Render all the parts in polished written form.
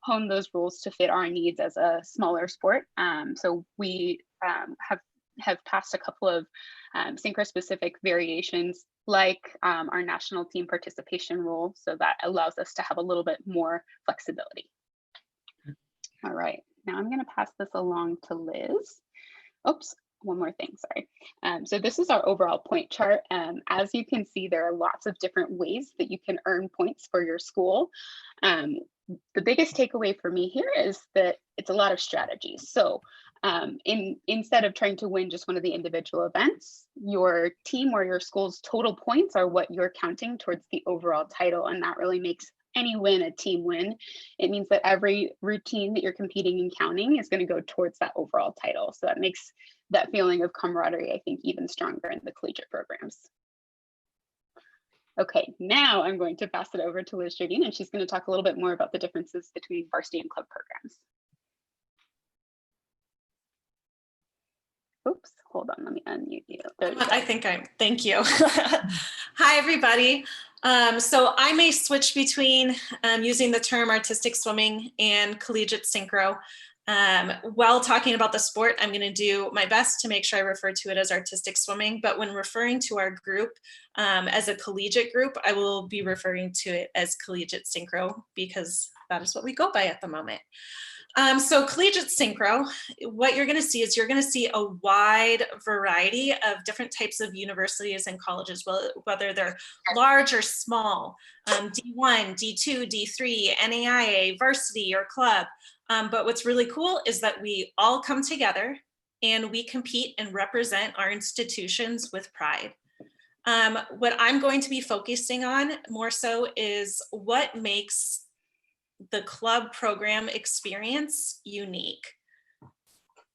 hone those rules to fit our needs as a smaller sport. So we have passed a couple of Synchro specific variations, like our national team participation rule. So that allows us to have a little bit more flexibility. All right, now I'm going to pass this along to Liz. Oops, one more thing, sorry. So this is our overall point chart. As you can see, there are lots of different ways that you can earn points for your school. The biggest takeaway for me here is that it's a lot of strategies. So instead of trying to win just one of the individual events, your team or your school's total points are what you're counting towards the overall title, and that really makes any win a team win. It means that every routine that you're competing and counting is going to go towards that overall title. So that makes that feeling of camaraderie, I think, even stronger in the collegiate programs. Okay, now I'm going to pass it over to Liz Jardine, and she's going to talk a little bit more about the differences between varsity and club programs. Oops, hold on, let me unmute you. Thank you. Hi, everybody. So I may switch between using the term artistic swimming and collegiate synchro. While talking about the sport, I'm going to do my best to make sure I refer to it as artistic swimming, but when referring to our group as a collegiate group, I will be referring to it as collegiate synchro because that is what we go by at the moment. So collegiate synchro, what you're going to see is you're going to see a wide variety of different types of universities and colleges, whether they're large or small, D1, D2, D3, NAIA, Varsity, or club. But what's really cool is that we all come together and we compete and represent our institutions with pride. What I'm going to be focusing on more so is what makes the club program experience unique.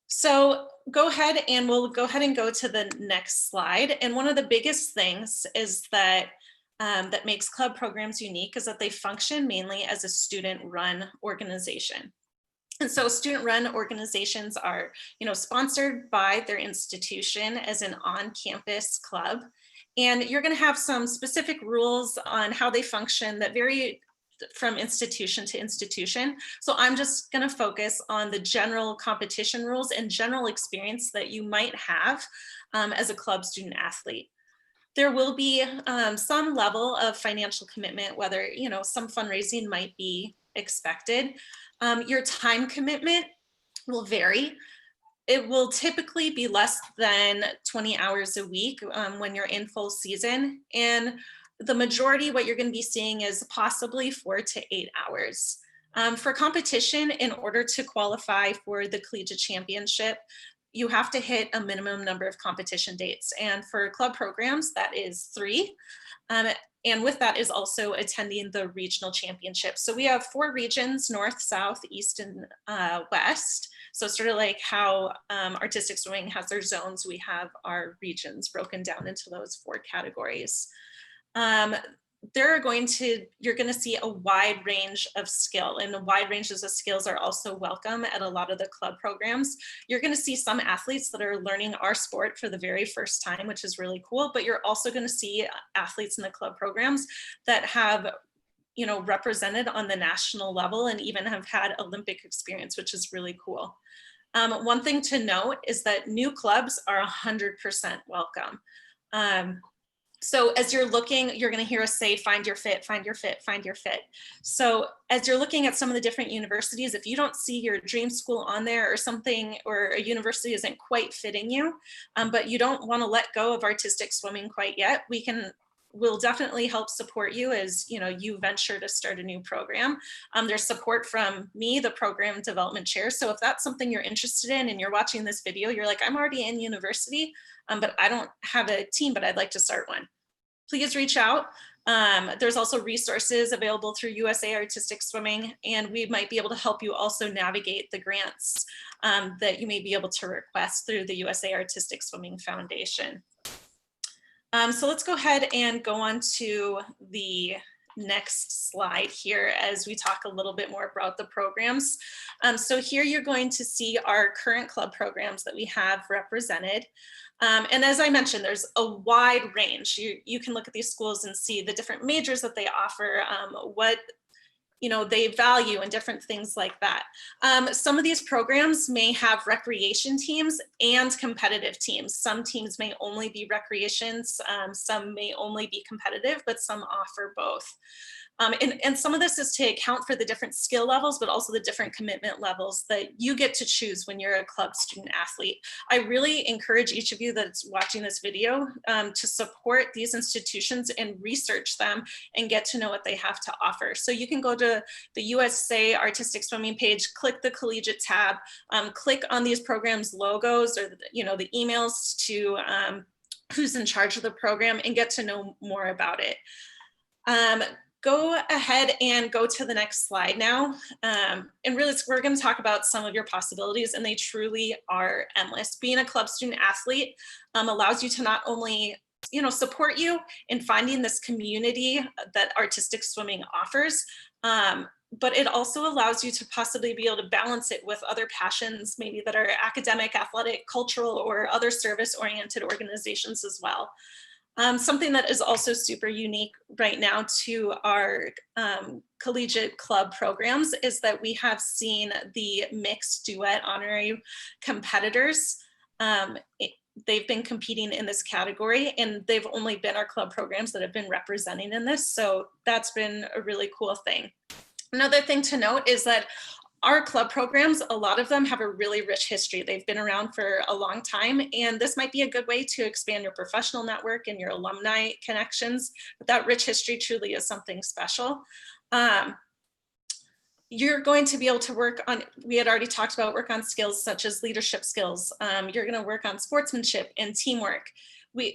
So we'll go ahead and go to the next slide. And one of the biggest things is that that makes club programs unique is that they function mainly as a student-run organization. And so student-run organizations are, sponsored by their institution as an on-campus club. And you're going to have some specific rules on how they function that vary from institution to institution. So I'm just going to focus on the general competition rules and general experience that you might have as a club student athlete. There will be some level of financial commitment, whether, some fundraising might be expected. Your time commitment will vary. It will typically be less than 20 hours a week when you're in full season. And the majority, what you're going to be seeing is possibly 4 to 8 hours. For competition, in order to qualify for the collegiate championship, you have to hit a minimum number of competition dates. And for club programs, that is 3. And with that is also attending the regional championship. So we have 4 regions: North, South, East, and West. So sort of like how artistic swimming has their zones, we have our regions broken down into those 4 categories. You're going to see a wide range of skill, and the wide ranges of skills are also welcome at a lot of the club programs. You're going to see some athletes that are learning our sport for the very first time, which is really cool, but you're also going to see athletes in the club programs that have represented on the national level and even have had Olympic experience, which is really cool. One thing to note is that new clubs are 100% welcome. So as you're looking, you're going to hear us say, find your fit, find your fit, find your fit. So as you're looking at some of the different universities, if you don't see your dream school on there or something, or a university isn't quite fitting you, but you don't want to let go of artistic swimming quite yet, we'll definitely help support you as you venture to start a new program. There's support from me, the program development chair. So if that's something you're interested in and you're watching this video, you're like, I'm already in university, but I don't have a team, but I'd like to start one. Please reach out. There's also resources available through USA Artistic Swimming, and we might be able to help you also navigate the grants that you may be able to request through the USA Artistic Swimming Foundation. So let's go ahead and go on to the next slide here as we talk a little bit more about the programs. So here you're going to see our current club programs that we have represented. And as I mentioned, there's a wide range. You can look at these schools and see the different majors that they offer, what they value and different things like that. Some of these programs may have recreation teams and competitive teams. Some teams may only be recreations, some may only be competitive, but some offer both. And some of this is to account for the different skill levels, but also the different commitment levels that you get to choose when you're a club student athlete. I really encourage each of you that's watching this video to support these institutions and research them and get to know what they have to offer. So you can go to the USA Artistic Swimming page, click the Collegiate tab, click on these programs' logos or the emails to who's in charge of the program and get to know more about it. Go ahead and go to the next slide now. And really, we're going to talk about some of your possibilities, and they truly are endless. Being a club student athlete allows you to not only support you in finding this community that artistic swimming offers, but it also allows you to possibly be able to balance it with other passions, maybe that are academic, athletic, cultural, or other service-oriented organizations as well. Something that is also super unique right now to our collegiate club programs is that we have seen the mixed duet honorary competitors. They've been competing in this category, and they've only been our club programs that have been representing in this. So that's been a really cool thing. Another thing to note is that our club programs, a lot of them have a really rich history. They've been around for a long time, and this might be a good way to expand your professional network and your alumni connections. But that rich history truly is something special. You're going to be able to work on, we had already talked about work on skills such as leadership skills. You're going to work on sportsmanship and teamwork.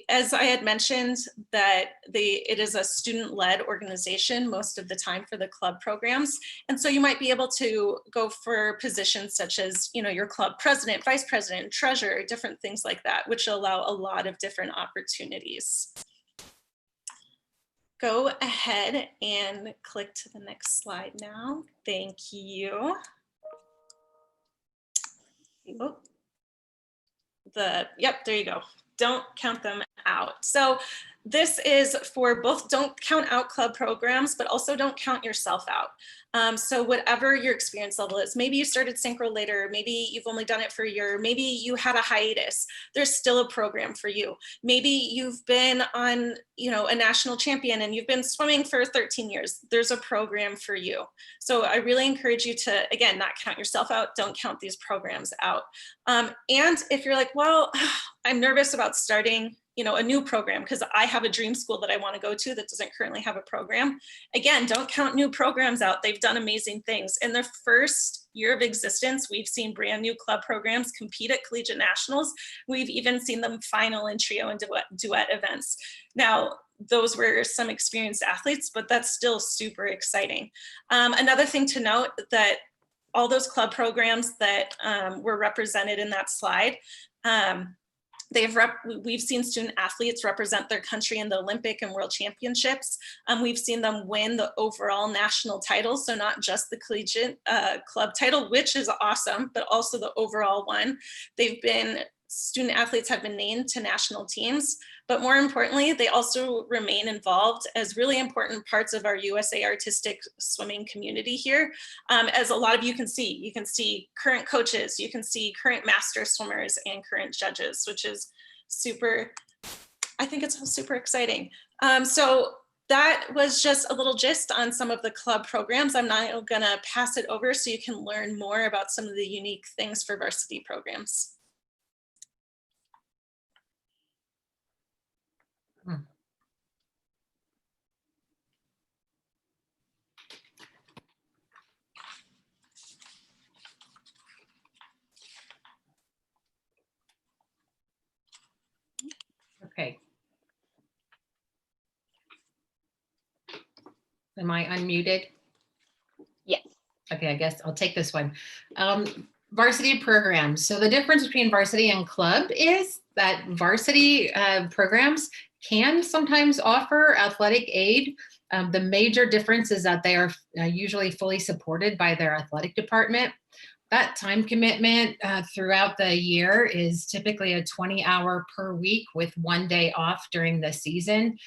As I had mentioned, that it is a student-led organization most of the time for the club programs. And so you might be able to go for positions such as, your club president, vice president, treasurer, different things like that, which allow a lot of different opportunities. Go ahead and click to the next slide now. Thank you. Oh. Yep, there you go. Don't count them out. So this is for both, don't count out club programs, but also don't count yourself out. So whatever your experience level is, maybe you started Synchro later, maybe you've only done it for a year, maybe you had a hiatus, there's still a program for you. Maybe you've been on, a national champion and you've been swimming for 13 years, there's a program for you. So I really encourage you to, again, not count yourself out, don't count these programs out. And if you're like, well, I'm nervous about starting a new program because I have a dream school that I want to go to that doesn't currently have a program. Again, don't count new programs out. They've done amazing things. In their first year of existence, we've seen brand new club programs compete at collegiate nationals. We've even seen them final in trio and duet events. Now, those were some experienced athletes, but that's still super exciting. Another thing to note that all those club programs that were represented in that slide, we've seen student athletes represent their country in the Olympic and World Championships. We've seen them win the overall national title, so not just the collegiate club title, which is awesome, but also the overall one. Student athletes have been named to national teams, but more importantly, they also remain involved as really important parts of our USA artistic swimming community here. As a lot of you can see current coaches, you can see current master swimmers and current judges, which is I think it's super exciting. So that was just a little gist on some of the club programs. I'm now gonna pass it over so you can learn more about some of the unique things for varsity programs. Okay. Am I unmuted? Yes. Okay, I guess I'll take this one. Varsity programs. So the difference between varsity and club is that varsity programs can sometimes offer athletic aid. The major difference is that they are usually fully supported by their athletic department. That time commitment throughout the year is typically a 20-hour per week with 1 day off during the season.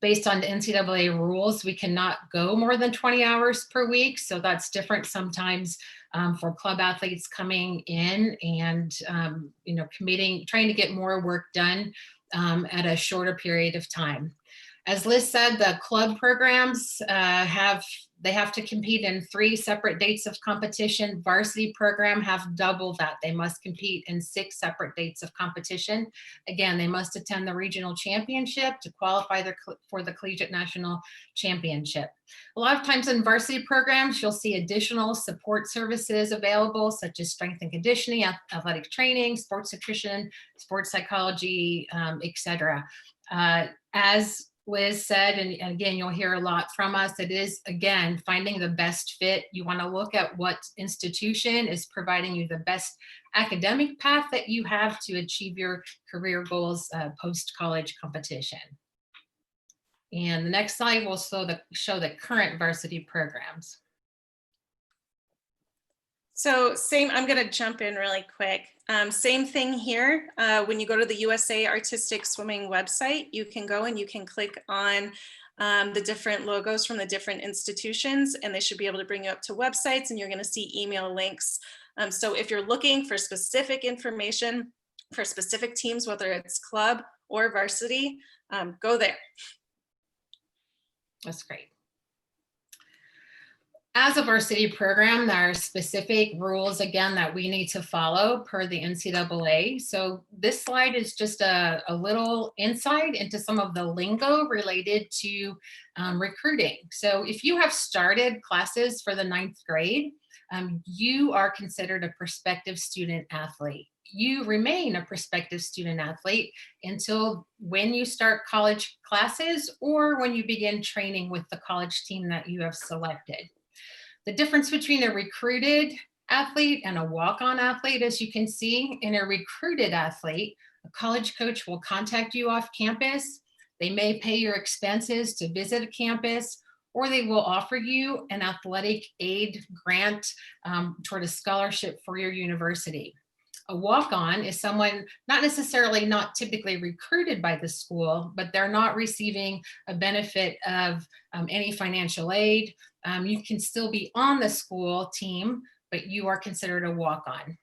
based on the NCAA rules, we cannot go more than 20 hours per week. So that's different sometimes for club athletes coming in and, trying to get more work done at a shorter period of time. As Liz said, the club programs they have to compete in 3 separate dates of competition. Varsity program have double that. They must compete in 6 separate dates of competition. Again, they must attend the regional championship to qualify for the Collegiate National Championship. A lot of times in varsity programs, you'll see additional support services available, such as strength and conditioning, athletic training, sports nutrition, sports psychology, etc. As Liz said, and again, you'll hear a lot from us, it is, again, finding the best fit. You want to look at what institution is providing you the best academic path that you have to achieve your career goals post-college competition. And the next slide will show the current varsity programs. So I'm going to jump in really quick. Same thing here. When you go to the USA Artistic Swimming website, you can go and you can click on the different logos from the different institutions, and they should be able to bring you up to websites, and you're going to see email links. So if you're looking for specific information for specific teams, whether it's club or varsity, go there. That's great. As a varsity program, there are specific rules, again, that we need to follow per the NCAA. So this slide is just a little insight into some of the lingo related to recruiting. So if you have started classes for the 9th grade, you are considered a prospective student athlete. You remain a prospective student athlete until when you start college classes or when you begin training with the college team that you have selected. The difference between a recruited athlete and a walk-on athlete, as you can see, in a recruited athlete, a college coach will contact you off campus. They may pay your expenses to visit a campus, or they will offer you an athletic aid grant toward a scholarship for your university. A walk-on is someone not typically recruited by the school, but they're not receiving a benefit of any financial aid. You can still be on the school team, but you are considered a walk-on.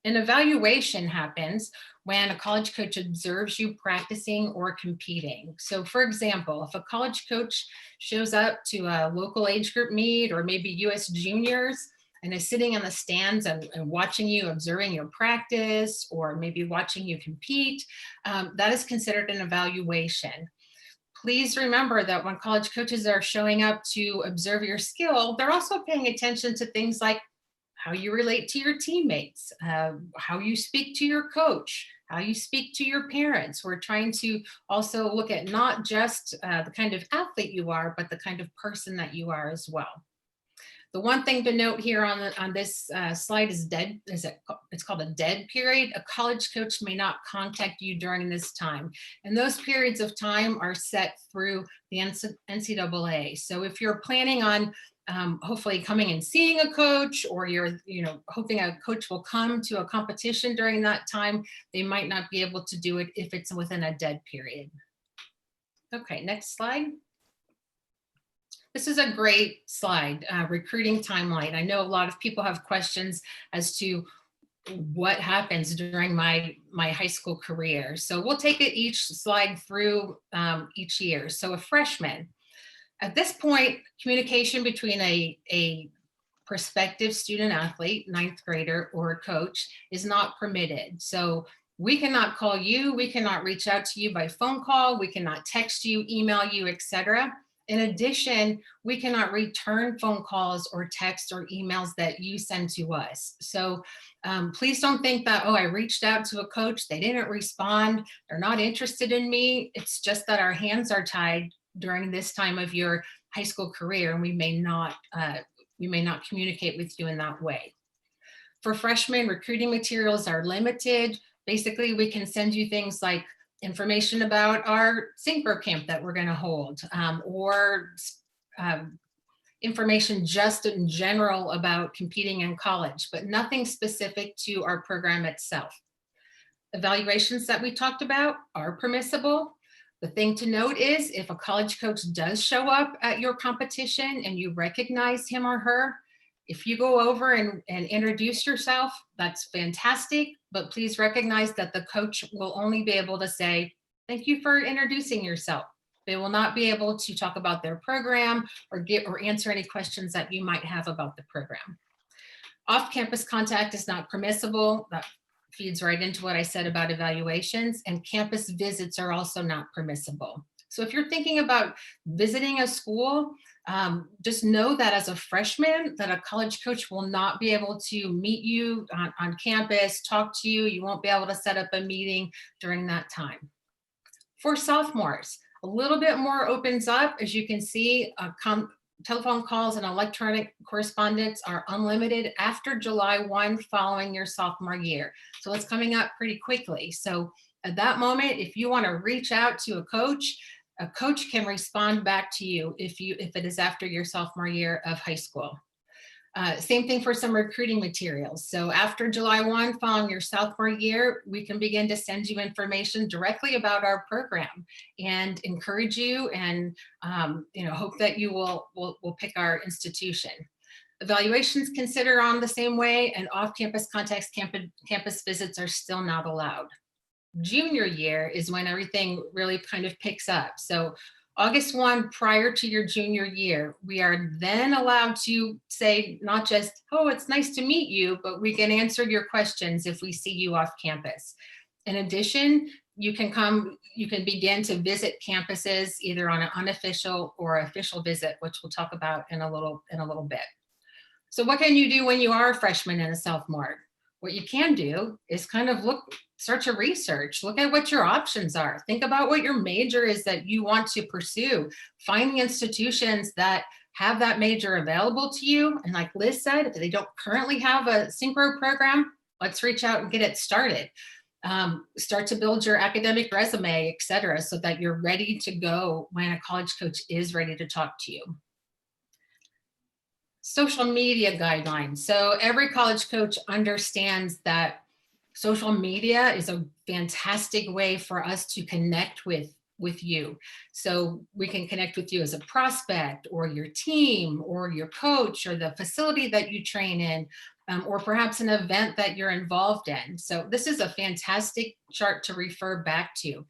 An evaluation happens when a college coach observes you practicing or competing. So for example, if a college coach shows up to a local age group meet or maybe US juniors and is sitting in the stands and watching you, observing your practice, or maybe watching you compete, that is considered an evaluation. Please remember that when college coaches are showing up to observe your skill, they're also paying attention to things like how you relate to your teammates, how you speak to your coach, how you speak to your parents. We're trying to also look at not just the kind of athlete you are, but the kind of person that you are as well. The one thing to note here on this slide is it's called a dead period. A college coach may not contact you during this time. And those periods of time are set through the NCAA. So if you're planning on hopefully coming and seeing a coach, or you're hoping a coach will come to a competition during that time, they might not be able to do it if it's within a dead period. Okay, next slide. This is a great slide, recruiting timeline. I know a lot of people have questions as to what happens during my high school career. So we'll take it each slide through each year. So a freshman, at this point, communication between a prospective student athlete, 9th grader, or a coach is not permitted. So we cannot call you, we cannot reach out to you by phone call, we cannot text you, email you, etc. In addition, we cannot return phone calls or texts or emails that you send to us. So please don't think that, oh, I reached out to a coach, they didn't respond, they're not interested in me. It's just that our hands are tied during this time of your high school career, and we may not communicate with you in that way. For freshmen, recruiting materials are limited. Basically, we can send you things like information about our Synchro camp that we're going to hold, or information just in general about competing in college, but nothing specific to our program itself. Evaluations that we talked about are permissible. The thing to note is if a college coach does show up at your competition and you recognize him or her, if you go over and introduce yourself, that's fantastic, but please recognize that the coach will only be able to say, thank you for introducing yourself. They will not be able to talk about their program or answer any questions that you might have about the program. Off-campus contact is not permissible. That feeds right into what I said about evaluations, and campus visits are also not permissible. So if you're thinking about visiting a school, just know that as a freshman, that a college coach will not be able to meet you on campus, talk to you. You won't be able to set up a meeting during that time. For sophomores, a little bit more opens up. As you can see, telephone calls and electronic correspondence are unlimited after July 1 following your sophomore year. So it's coming up pretty quickly. So at that moment, if you want to reach out to a coach can respond back to you if it is after your sophomore year of high school. Same thing for some recruiting materials. So after July 1, following your sophomore year, we can begin to send you information directly about our program and encourage you and hope that you will pick our institution. Evaluations consider on the same way, and off-campus contacts, campus visits are still not allowed. Junior year is when everything really kind of picks up. So August 1, prior to your junior year, we are then allowed to say not just, oh, it's nice to meet you, but we can answer your questions if we see you off campus. In addition, you can begin to visit campuses either on an unofficial or official visit, which we'll talk about in a little bit. So what can you do when you are a freshman and a sophomore? What you can do is kind of start to research, look at what your options are. Think about what your major is that you want to pursue. Find the institutions that have that major available to you. And like Liz said, if they don't currently have a Synchro program, let's reach out and get it started. Start to build your academic resume, et cetera, so that you're ready to go when a college coach is ready to talk to you. Social media guidelines. So every college coach understands that social media is a fantastic way for us to connect with you. So we can connect with you as a prospect or your team or your coach or the facility that you train in, or perhaps an event that you're involved in. So this is a fantastic chart to refer back to.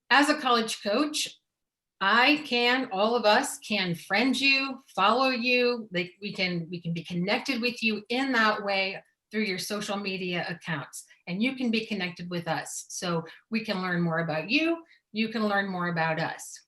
As a college coach, all of us can friend you, follow you. We can be connected with you in that way through your social media accounts, and you can be connected with us. So we can learn more about you. You can learn more about us.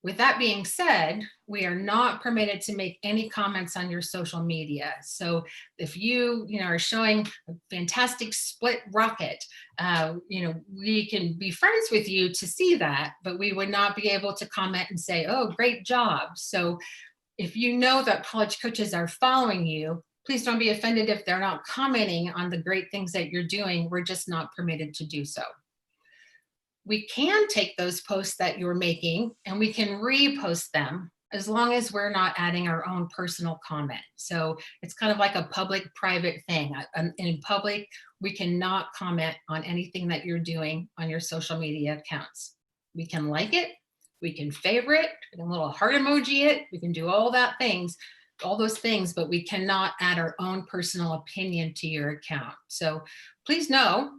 With that being said, we are not permitted to make any comments on your social media. So if you are showing a fantastic split rocket, we can be friends with you to see that, but we would not be able to comment and say, oh, great job. So if you know that college coaches are following you, please don't be offended if they're not commenting on the great things that you're doing. We're just not permitted to do so. We can take those posts that you're making and we can repost them as long as we're not adding our own personal comment. So it's kind of like a public-private thing. In public, we cannot comment on anything that you're doing on your social media accounts. We can like it, we can favorite, we can little heart emoji it, we can do all those things, but we cannot add our own personal opinion to your account. So please know,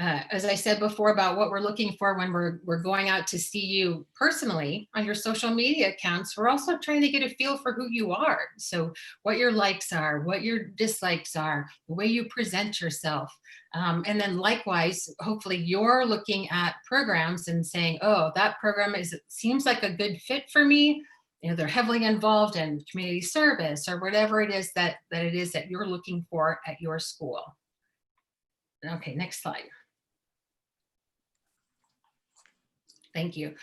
as I said before, about what we're looking for when we're going out to see you personally on your social media accounts. We're also trying to get a feel for who you are. So what your likes are, what your dislikes are, the way you present yourself. And then likewise, hopefully you're looking at programs and saying, oh, that program seems like a good fit for me. They're heavily involved in community service or whatever it is that you're looking for at your school. Okay, next slide. Thank you.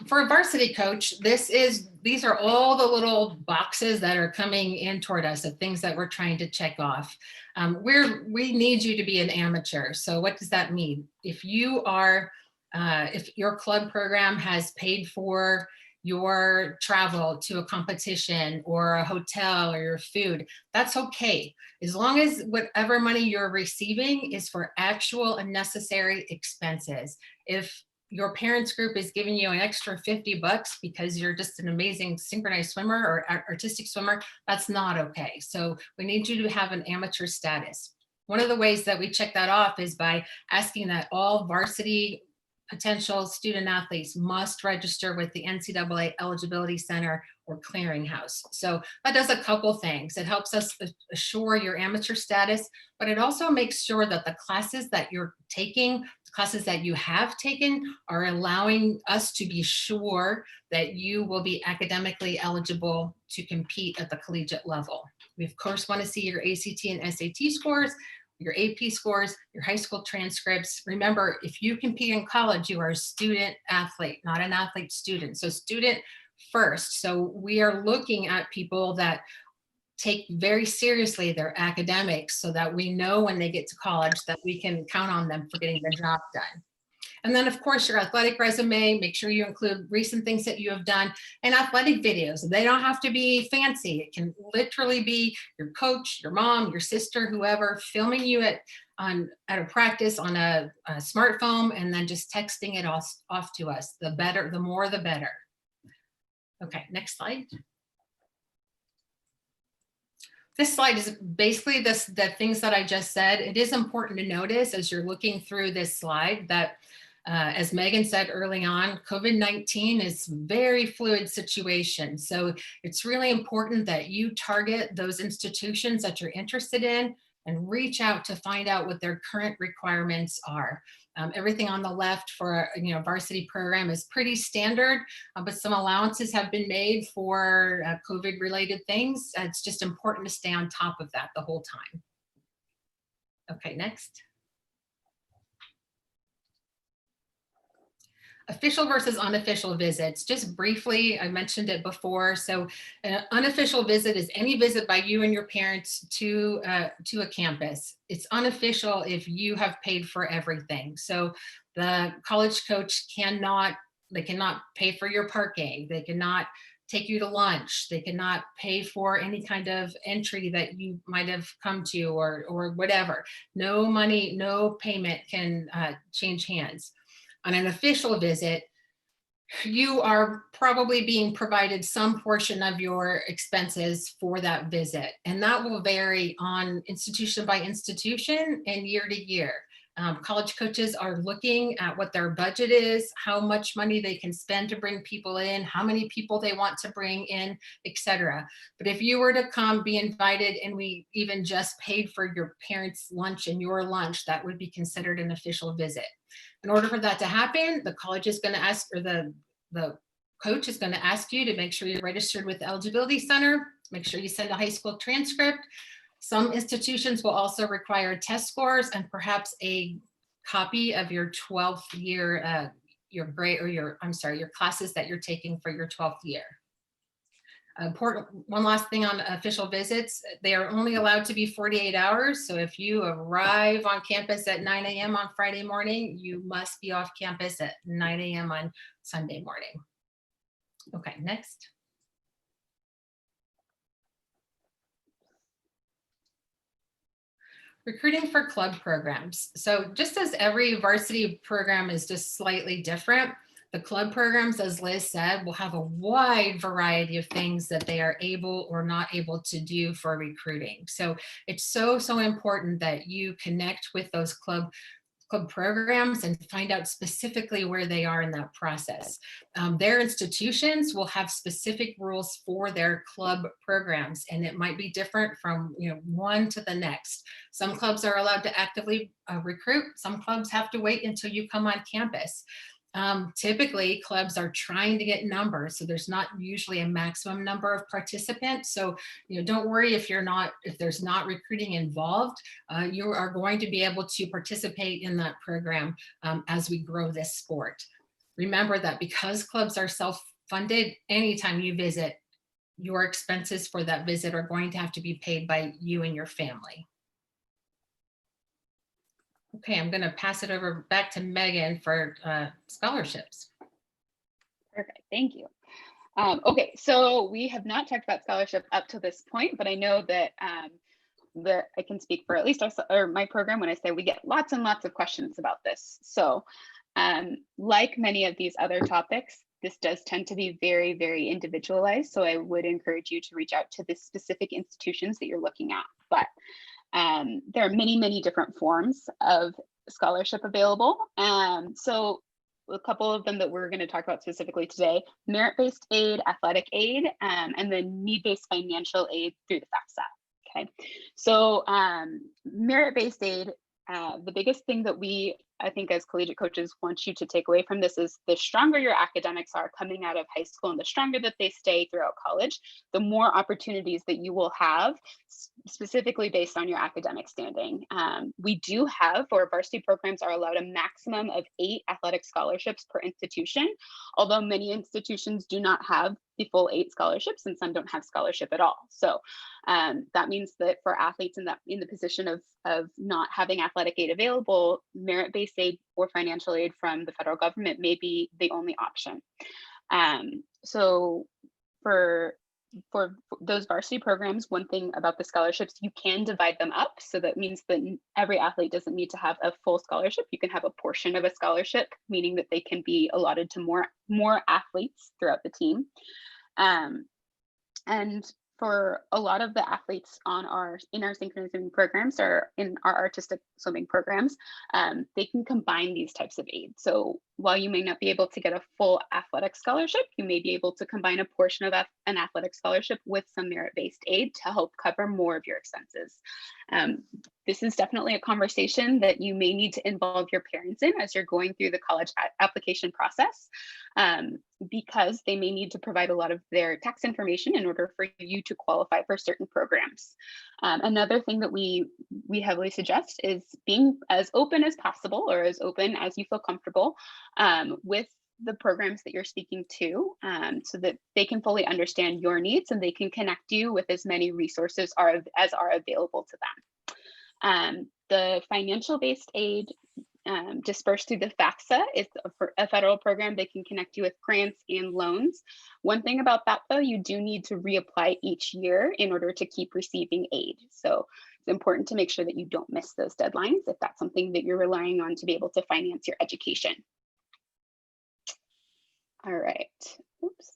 For a varsity coach, these are all the little boxes that are coming in toward us of things that we're trying to check off. We need you to be an amateur. So what does that mean? If your club program has paid for your travel to a competition or a hotel or your food, that's okay. As long as whatever money you're receiving is for actual and necessary expenses. If your parents group is giving you an extra $50 because you're just an amazing synchronized swimmer or artistic swimmer, that's not okay. So we need you to have an amateur status. One of the ways that we check that off is by asking that all varsity potential student athletes must register with the NCAA Eligibility Center or clearinghouse. So that does a couple things. It helps us assure your amateur status, but it also makes sure that the classes that you're taking, the classes that you have taken, are allowing us to be sure that you will be academically eligible to compete at the collegiate level. We of course want to see your ACT and SAT scores, your AP scores, your high school transcripts. Remember, if you compete in college, you are a student athlete, not an athlete student. So student first. So we are looking at people that take very seriously their academics so that we know when they get to college that we can count on them for getting the job done. And then of course your athletic resume, make sure you include recent things that you have done, and athletic videos. They don't have to be fancy. It can literally be your coach, your mom, your sister, whoever, filming you at a practice on a smartphone and then just texting it off to us. The better, the more, the better. Okay, next slide. This slide is basically the things that I just said. It is important to notice as you're looking through this slide that as Megan said early on, COVID-19 is a very fluid situation. So it's really important that you target those institutions that you're interested in and reach out to find out what their current requirements are. Everything on the left for a varsity program is pretty standard, but some allowances have been made for COVID related things. It's just important to stay on top of that the whole time. Okay, next. Official versus unofficial visits. Just briefly, I mentioned it before. So an unofficial visit is any visit by you and your parents to a campus. It's unofficial if you have paid for everything. So the college coach cannot pay for your parking. They cannot take you to lunch. They cannot pay for any kind of entry that you might have come to or whatever. No money, no payment can change hands. On an official visit, you are probably being provided some portion of your expenses for that visit. And that will vary on institution by institution and year to year. College coaches are looking at what their budget is, how much money they can spend to bring people in, how many people they want to bring in, etc. But if you were to come, be invited, and we even just paid for your parents' lunch and your lunch, that would be considered an official visit. In order for that to happen, the college is going to ask, or the coach is going to ask you to make sure you're registered with the Eligibility Center, make sure you send a high school transcript. Some institutions will also require test scores and perhaps a copy of your 12th year, your grade, or your classes that you're taking for your 12th year. Important, one last thing on official visits, they are only allowed to be 48 hours. So if you arrive on campus at 9 a.m. on Friday morning, you must be off campus at 9 a.m. on Sunday morning. Okay, next. Recruiting for club programs. So just as every varsity program is just slightly different, the club programs, as Liz said, will have a wide variety of things that they are able or not able to do for recruiting. So it's so important that you connect with those club programs and find out specifically where they are in that process. Their institutions will have specific rules for their club programs, and it might be different from one to the next. Some clubs are allowed to actively recruit. Some clubs have to wait until you come on campus. Typically, clubs are trying to get numbers, so there's not usually a maximum number of participants. So, don't worry if there's not recruiting involved. You are going to be able to participate in that program as we grow this sport. Remember that because clubs are self-funded, anytime you visit, your expenses for that visit are going to have to be paid by you and your family. Okay, I'm going to pass it over back to Megan for scholarships. Perfect, thank you. Okay, so we have not talked about scholarship up to this point, but I know that I can speak for at least us or my program when I say we get lots and lots of questions about this. So Like many of these other topics, this does tend to be very, very individualized. So I would encourage you to reach out to the specific institutions that you're looking at. But there are many, many different forms of scholarship available. So a couple of them that we're going to talk about specifically today: merit-based aid, athletic aid, and then need-based financial aid through the FAFSA. Okay, so merit-based aid, the biggest thing that I think as collegiate coaches want you to take away from this is the stronger your academics are coming out of high school and the stronger that they stay throughout college, the more opportunities that you will have specifically based on your academic standing. We do have, or varsity programs are allowed a maximum of 8 athletic scholarships per institution, although many institutions do not have the full 8 scholarships and some don't have scholarship at all. So that means that for athletes in the position of not having athletic aid available, merit-based aid or financial aid from the federal government may be the only option. So for those varsity programs, one thing about the scholarships, you can divide them up. So that means that every athlete doesn't need to have a full scholarship. You can have a portion of a scholarship, meaning that they can be allotted to more athletes throughout the team. And for a lot of the athletes in our synchronous swimming programs or in our artistic swimming programs, they can combine these types of aid. So while you may not be able to get a full athletic scholarship, you may be able to combine a portion of an athletic scholarship with some merit-based aid to help cover more of your expenses. This is definitely a conversation that you may need to involve your parents in as you're going through the college application process, because they may need to provide a lot of their tax information in order for you to qualify for certain programs. Another thing that we heavily suggest is being as open as possible, or as open as you feel comfortable with the programs that you're speaking to, so that they can fully understand your needs and they can connect you with as many resources as are available to them. The financial based aid dispersed through the FAFSA is a federal program that can connect you with grants and loans. One thing about that, though, you do need to reapply each year in order to keep receiving aid. So it's important to make sure that you don't miss those deadlines if that's something that you're relying on to be able to finance your education. All right. Oops.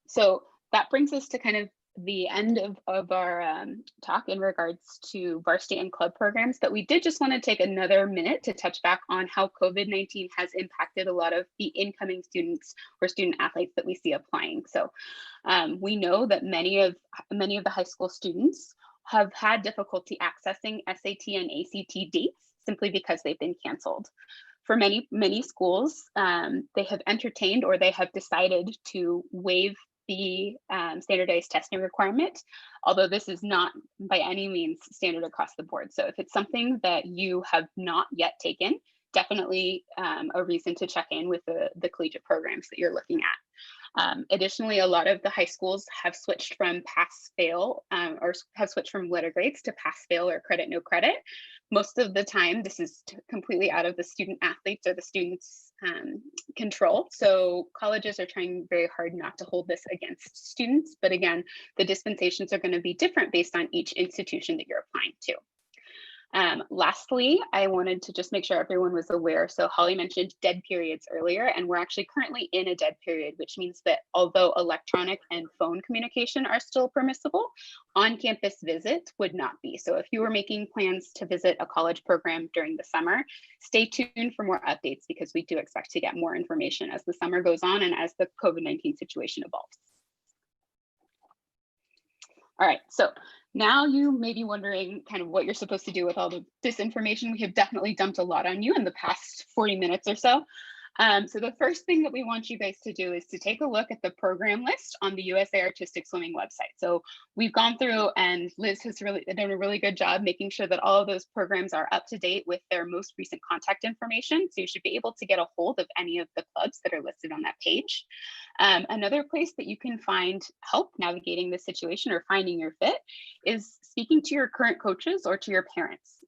So that brings us to kind of the end of our talk in regards to varsity and club programs, but we did just want to take another minute to touch back on how COVID-19 has impacted a lot of the incoming students or student athletes that we see applying. So we know that many of the high school students have had difficulty accessing SAT and ACT dates simply because they've been canceled. For many schools, they have entertained or they have decided to waive the standardized testing requirement, although this is not by any means standard across the board. So if it's something that you have not yet taken, definitely a reason to check in with the collegiate programs that you're looking at. Additionally, a lot of the high schools have switched from pass-fail or have switched from letter grades to pass-fail or credit, no credit. Most of the time, this is completely out of the student athletes or the students' control. So colleges are trying very hard not to hold this against students. But again, the dispensations are going to be different based on each institution that you're applying to. Lastly, I wanted to just make sure everyone was aware. So Holly mentioned dead periods earlier, and we're actually currently in a dead period, which means that although electronic and phone communication are still permissible, on-campus visits would not be. So if you were making plans to visit a college program during the summer, stay tuned for more updates because we do expect to get more information as the summer goes on and as the COVID-19 situation evolves. All right, so now you may be wondering kind of what you're supposed to do with all of this information. We have definitely dumped a lot on you in the past 40 minutes or so. So the first thing that we want you guys to do is to take a look at the program list on the USA Artistic Swimming website. So we've gone through, and Liz has really done a really good job making sure that all of those programs are up to date with their most recent contact information. So you should be able to get a hold of any of the clubs that are listed on that page. Another place that you can find help navigating this situation or finding your fit is speaking to your current coaches or to your parents.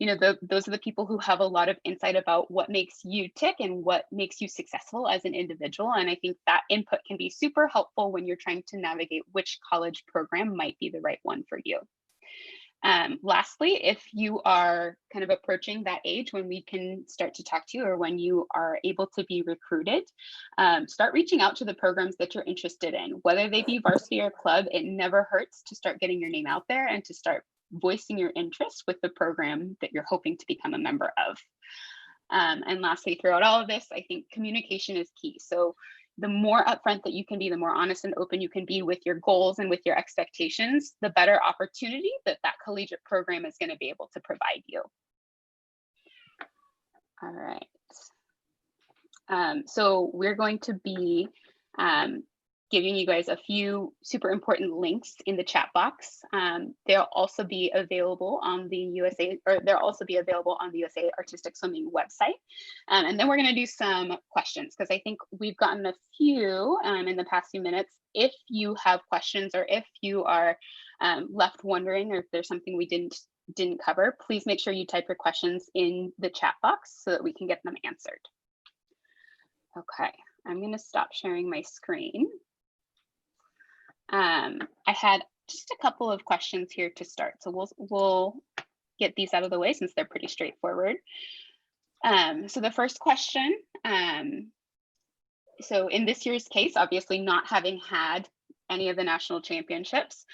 You know, those are the people who have a lot of insight about what makes you tick and what makes you successful as an individual. And I think that input can be super helpful when you're trying to navigate which college program might be the right one for you. Lastly, if you are kind of approaching that age when we can start to talk to you, or when you are able to be recruited, start reaching out to the programs that you're interested in, whether they be varsity or club. It never hurts to start getting your name out there and to start voicing your interest with the program that you're hoping to become a member of. And lastly, throughout all of this, I think communication is key. So the more upfront that you can be, the more honest and open you can be with your goals and with your expectations, the better opportunity that that collegiate program is going to be able to provide you. All right. So we're going to be giving you guys a few super important links in the chat box. They'll also be available on the USA, or they'll also be available on the USA Artistic Swimming website. And then we're going to do some questions, because I think we've gotten a few in the past few minutes. If you have questions, or if you are left wondering, or if there's something we didn't cover, please make sure you type your questions in the chat box so that we can get them answered. Okay, I'm going to stop sharing my screen. I had just a couple of questions here to start, so we'll get these out of the way since they're pretty straightforward. So the first question, so in this year's case, obviously not having had any of the national championships,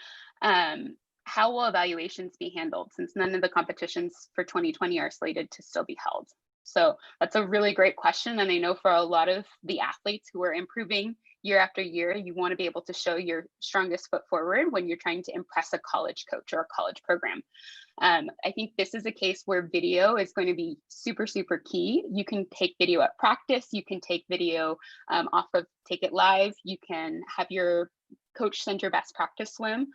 how will evaluations be handled since none of the competitions for 2020 are slated to still be held? So that's a really great question. And I know for a lot of the athletes who are improving year after year, you want to be able to show your strongest foot forward when you're trying to impress a college coach or a college program. I think this is a case where video is going to be super, super key. You can take video at practice. You can take video off of Take It Live. You can have your coach send your best practice swim.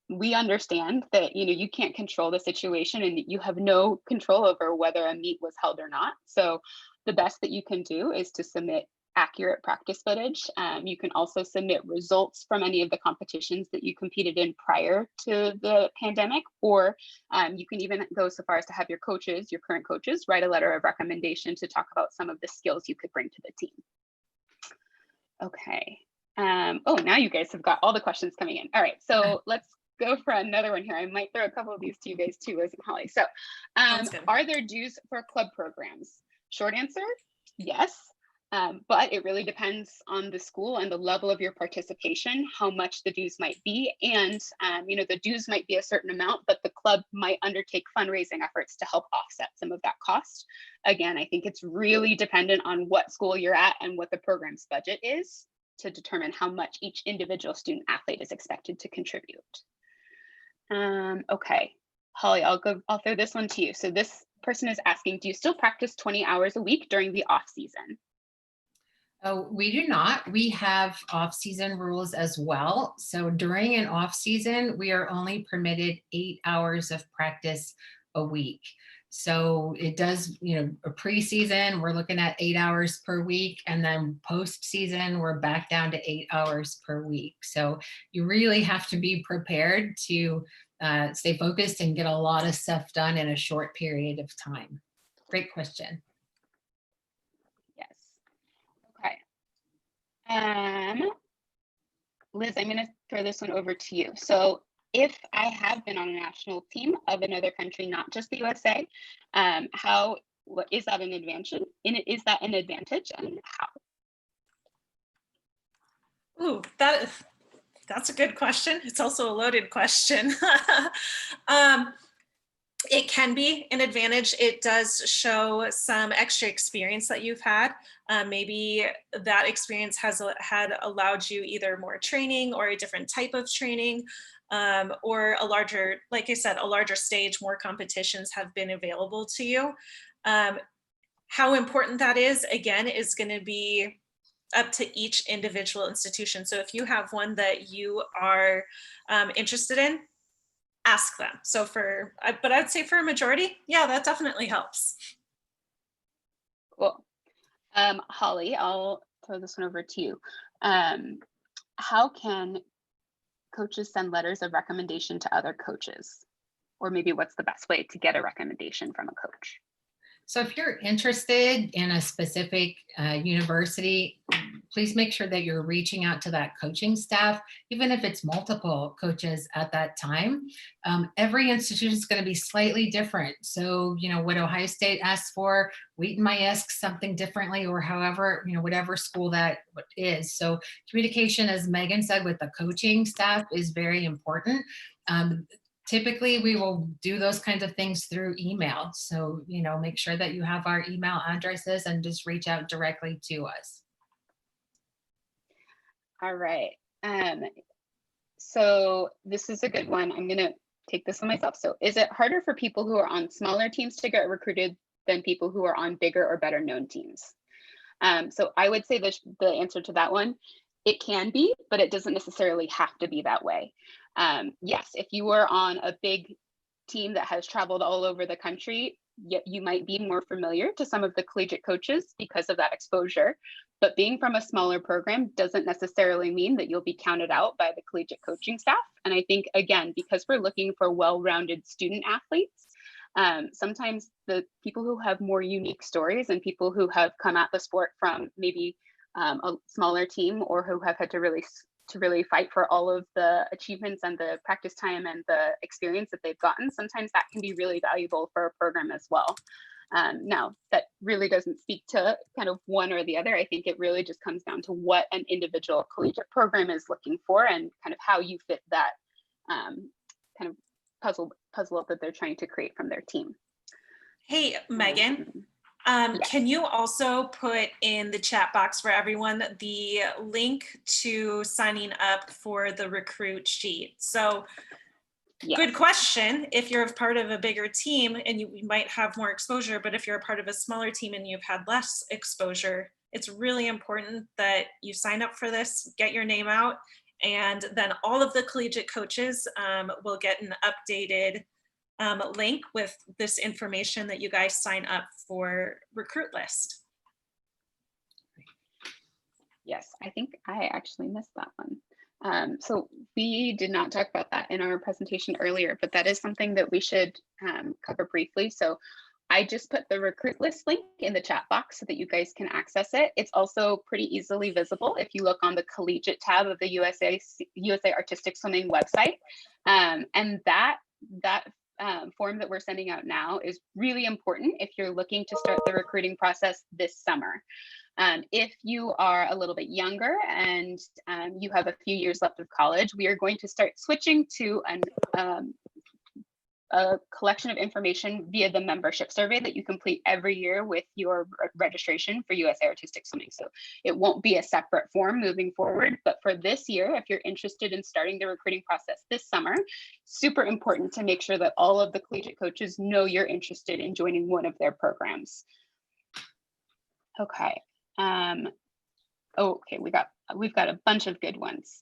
We understand that you can't control the situation and you have no control over whether a meet was held or not. So the best that you can do is to submit accurate practice footage. You can also submit results from any of the competitions that you competed in prior to the pandemic, or you can even go so far as to have your coaches, your current coaches, write a letter of recommendation to talk about some of the skills you could bring to the team. Okay. Oh, now you guys have got all the questions coming in. All right, so let's go for another one here. I might throw a couple of these to you guys too, Liz and Holly. So are there dues for club programs? Short answer, yes. But it really depends on the school and the level of your participation, how much the dues might be. And, the dues might be a certain amount, but the club might undertake fundraising efforts to help offset some of that cost. Again, I think it's really dependent on what school you're at and what the program's budget is to determine how much each individual student athlete is expected to contribute. Okay, Holly, I'll throw this one to you. So this person is asking, do you still practice 20 hours a week during the off season? Oh, we do not. We have off-season rules as well. So during an off-season, we are only permitted 8 hours of practice a week. So it does, a preseason, we're looking at 8 hours per week. And then post-season, we're back down to 8 hours per week. So you really have to be prepared to stay focused and get a lot of stuff done in a short period of time. Great question. Liz, I'm going to throw this one over to you. So if I have been on a national team of another country, not just the USA, what is that an advantage? Is that an advantage, and how? Ooh, that's a good question. It's also a loaded question. It can be an advantage. It does show some extra experience that you've had. Maybe that experience had allowed you either more training or a different type of training, or a larger, like I said, a larger stage, more competitions have been available to you. How important that is, again, is going to be up to each individual institution. So if you have one that you are interested in, ask them. So but I'd say for a majority, yeah, that definitely helps. Cool. Holly, I'll throw this one over to you. How can coaches send letters of recommendation to other coaches? Or maybe what's the best way to get a recommendation from a coach? So if you're interested in a specific university, please make sure that you're reaching out to that coaching staff, even if it's multiple coaches at that time. Every institution is going to be slightly different. So, what Ohio State asks for, Wheaton might ask something differently, or however, whatever school that is. So communication, as Megan said, with the coaching staff is very important. Typically, we will do those kinds of things through email. So, make sure that you have our email addresses and just reach out directly to us. All right. So this is a good one. I'm going to take this on myself. So is it harder for people who are on smaller teams to get recruited than people who are on bigger or better known teams? So I would say the answer to that one, it can be, but it doesn't necessarily have to be that way. Yes, if you are on a big team that has traveled all over the country, you might be more familiar to some of the collegiate coaches because of that exposure. But being from a smaller program doesn't necessarily mean that you'll be counted out by the collegiate coaching staff. And I think, again, because we're looking for well-rounded student athletes, sometimes the people who have more unique stories and people who have come at the sport from maybe a smaller team, or who have had to really fight for all of the achievements and the practice time and the experience that they've gotten, sometimes that can be really valuable for a program as well. Now, that really doesn't speak to kind of one or the other. I think it really just comes down to what an individual collegiate program is looking for and kind of how you fit that kind of puzzle up that they're trying to create from their team. Hey, Megan, yes. Can you also put in the chat box for everyone the link to signing up for the recruit sheet? So yes. Good question. If you're a part of a bigger team and you might have more exposure, but if you're a part of a smaller team and you've had less exposure, it's really important that you sign up for this, get your name out, and then all of the collegiate coaches will get an updated link with this information that you guys sign up for recruit list. Yes, I think I actually missed that one. So we did not talk about that in our presentation earlier, but that is something that we should cover briefly. So I just put the recruit list link in the chat box so that you guys can access it. It's also pretty easily visible if you look on the Collegiate tab of the USA Artistic Swimming website. And that form that we're sending out now is really important if you're looking to start the recruiting process this summer. If you are a little bit younger and you have a few years left of college, we are going to start switching to a collection of information via the membership survey that you complete every year with your registration for USA Artistic Swimming. So it won't be a separate form moving forward, but for this year, if you're interested in starting the recruiting process this summer, super important to make sure that all of the collegiate coaches know you're interested in joining one of their programs. Okay. Okay, we've got a bunch of good ones.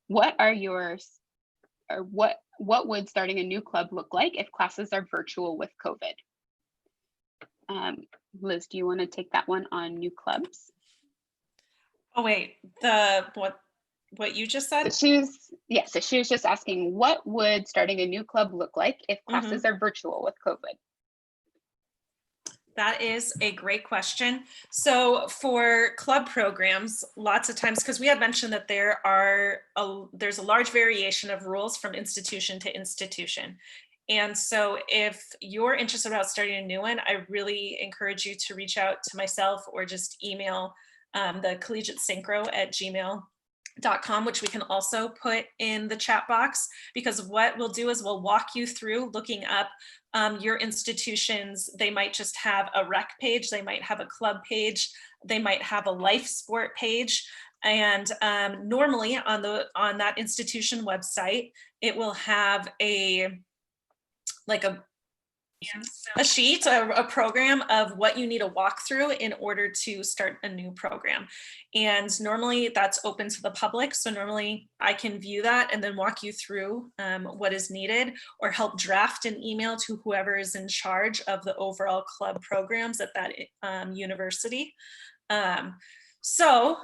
What are yours, or what would starting a new club look like if classes are virtual with COVID? Liz, do you want to take that one on new clubs? Oh wait, what you just said? So she was just asking, what would starting a new club look like if classes are virtual with COVID? That is a great question. So for club programs, lots of times, because we had mentioned that there's a large variation of rules from institution to institution. And so if you're interested about starting a new one, I really encourage you to reach out to myself or just email the Collegiate Synchro at gmail.com, which we can also put in the chat box, because what we'll do is we'll walk you through looking up your institutions. They might just have a rec page, they might have a club page, they might have a life sport page, and normally on that institution website, it will have a sheet, a program of what you need to walk through in order to start a new program. And normally that's open to the public. So normally I can view that and then walk you through what is needed, or help draft an email to whoever is in charge of the overall club programs at that university. So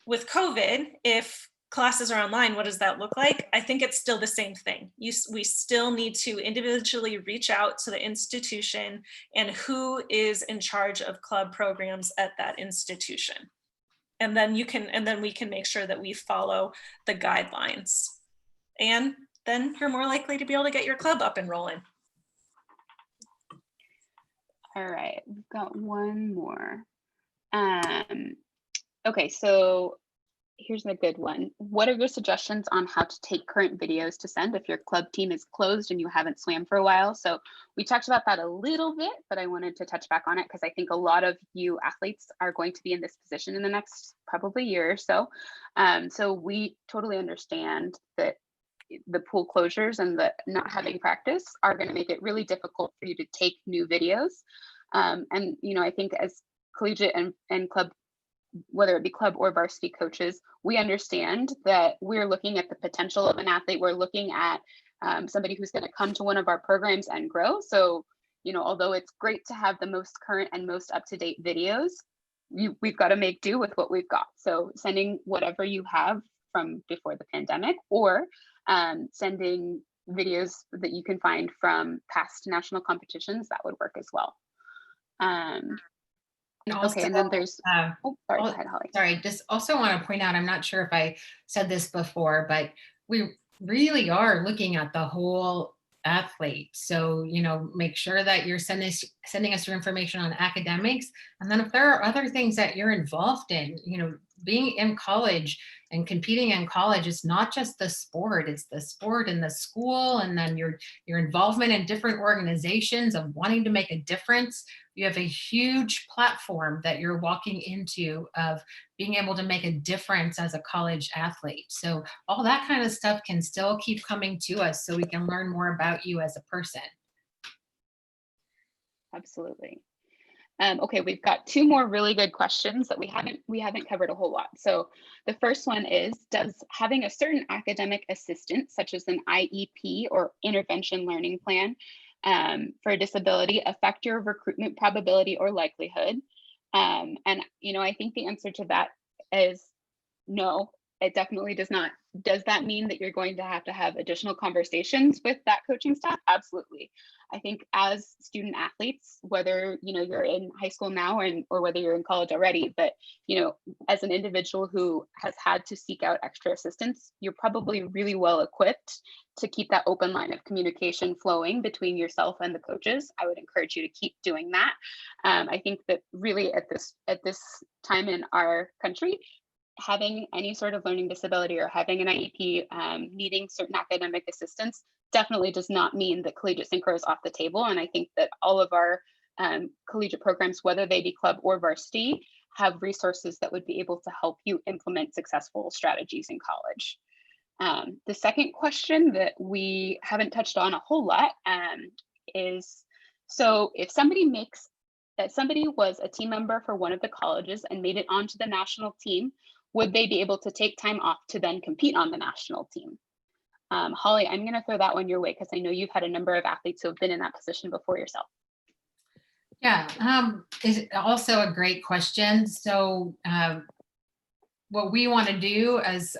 with COVID, if classes are online, what does that look like? I think it's still the same thing. We still need to individually reach out to the institution and who is in charge of club programs at that institution. And then we can make sure that we follow the guidelines. And then you're more likely to be able to get your club up and rolling. All right, we've got one more. Okay, so here's a good one. What are your suggestions on how to take current videos to send if your club team is closed and you haven't swam for a while? So we talked about that a little bit, but I wanted to touch back on it because I think a lot of you athletes are going to be in this position in the next probably year or so. So we totally understand that the pool closures and the not having practice are going to make it really difficult for you to take new videos. And, you know, I think as collegiate and club, whether it be club or varsity coaches, we understand that we're looking at the potential of an athlete. We're looking at somebody who's going to come to one of our programs and grow. So, you know, although it's great to have the most current and most up-to-date videos, we've got to make do with what we've got. So sending whatever you have from before the pandemic, or sending videos that you can find from past national competitions, that would work as well. And also, Okay, and then there's, oh, sorry, go ahead, Holly. Sorry, just also want to point out, I'm not sure if I said this before, but we really are looking at the whole athlete. So, you know, make sure that you're sending us your information on academics. And then if there are other things that you're involved in, you know, being in college and competing in college is not just the sport, it's the sport and the school, and then your involvement in different organizations of wanting to make a difference. You have a huge platform that you're walking into of being able to make a difference as a college athlete. So all that kind of stuff can still keep coming to us so we can learn more about you as a person. Absolutely. Okay, we've got two more really good questions that we haven't covered a whole lot. So the first one is, does having a certain academic assistance, such as an IEP or intervention learning plan for a disability, affect your recruitment probability or likelihood? And you know, I think the answer to that is no, it definitely does not. Does that mean that you're going to have additional conversations with that coaching staff? Absolutely. I think as student athletes, whether you know you're in high school now or whether you're in college already, but you know, as an individual who has had to seek out extra assistance, you're probably really well equipped to keep that open line of communication flowing between yourself and the coaches. I would encourage you to keep doing that. I think that really at this time in our country, having any sort of learning disability or having an IEP, needing certain academic assistance definitely does not mean that Collegiate Synchro is off the table. And I think that all of our collegiate programs, whether they be club or varsity, have resources that would be able to help you implement successful strategies in college. The second question that we haven't touched on a whole lot is, so if somebody was a team member for one of the colleges and made it onto the national team, would they be able to take time off to then compete on the national team? Holly, I'm going to throw that one your way because I know you've had a number of athletes who have been in that position before yourself. Yeah, is also a great question. So what we want to do as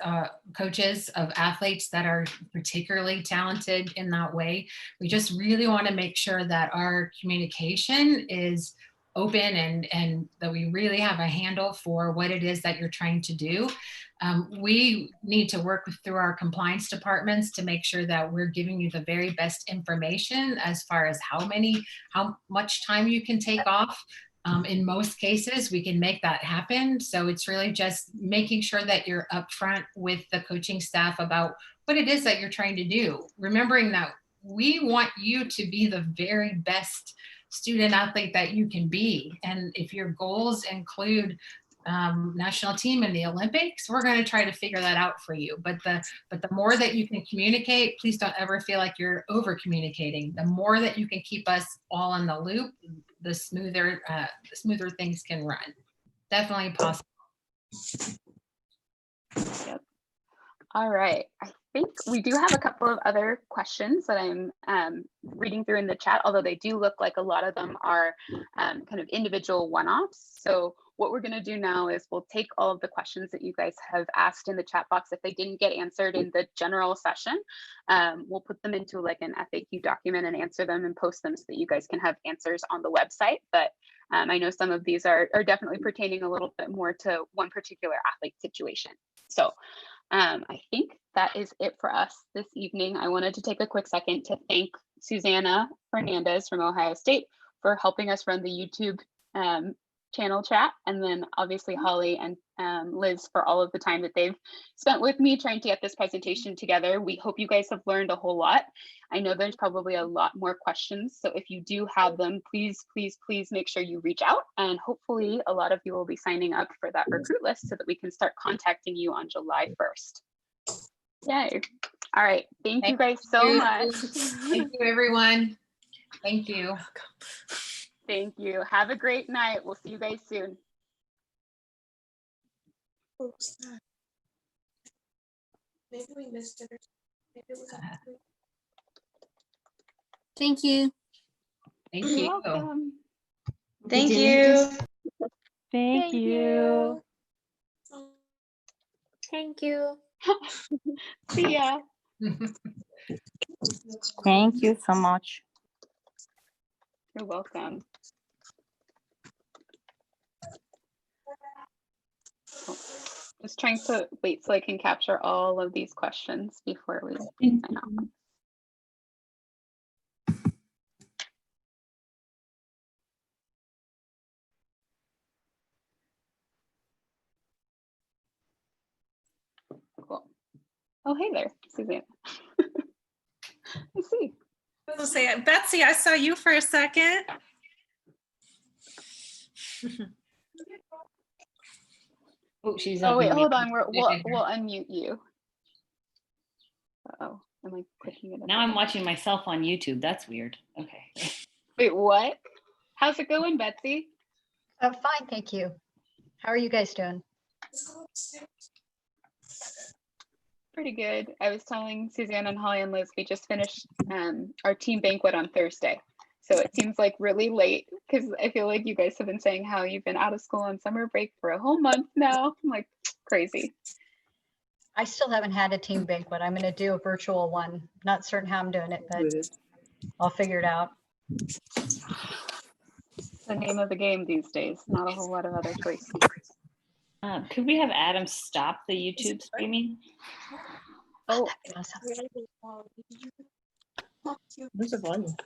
coaches of athletes that are particularly talented in that way, we just really want to make sure that our communication is open and that we really have a handle for what it is that you're trying to do. We need to work through our compliance departments to make sure that we're giving you the very best information as far as how much time you can take off. In most cases, we can make that happen. So it's really just making sure that you're upfront with the coaching staff about what it is that you're trying to do. Remembering that we want you to be the very best student athlete that you can be. And if your goals include national team in the Olympics, we're going to try to figure that out for you. But the more that you can communicate, please don't ever feel like you're over communicating. The more that you can keep us all in the loop, the smoother things can run. Definitely possible. Yep. All right. I think we do have a couple of other questions that I'm reading through in the chat, although they do look like a lot of them are kind of individual one-offs. So what we're going to do now is we'll take all of the questions that you guys have asked in the chat box. If they didn't get answered in the general session, we'll put them into like an FAQ document and answer them and post them so that you guys can have answers on the website. But I know some of these are definitely pertaining a little bit more to one particular athlete situation. So I think that is it for us this evening. I wanted to take a quick second to thank Susanna Fernandez from Ohio State for helping us run the YouTube channel chat, and then obviously Holly and Liz for all of the time that they've spent with me trying to get this presentation together. We hope you guys have learned a whole lot. I know there's probably a lot more questions, so if you do have them, please make sure you reach out, and hopefully a lot of you will be signing up for that recruit list so that we can start contacting you on July 1st. Yay. All right, thank you guys so much. Thank you, everyone. Thank you. Thank you. Have a great night. We'll see you guys soon. Maybe we missed it. Maybe it was Thank you. Thank You're you. welcome. Thank you. Thank you. Thank you. See ya. Thank you so much. You're welcome. Oh, just trying to wait so I can capture all of these questions before we sign off. Cool. Oh, hey there, Suzanne. I see. I was gonna say, Betsy, I saw you for a second. Oh, she's Oh, wait, unmuted. hold on. We'll unmute you. Uh-oh, am I clicking it? Now I'm watching myself on YouTube. That's weird. Okay. Wait, what? How's it going, Betsy? Fine, thank you. How are you guys doing? Pretty good. I was telling Suzanne and Holly and Liz, we just finished our team banquet on Thursday. So it seems like really late because I feel like you guys have been saying how you've been out of school on summer break for a whole month now. I'm like, crazy. I still haven't had a team banquet. I'm going to do a virtual one. Not certain how I'm doing it, but I'll figure it out. It's the name of the game these days. Not a whole lot of other choices. Could we have Adam stop the YouTube streaming? Oh, Awesome. Where's the volume?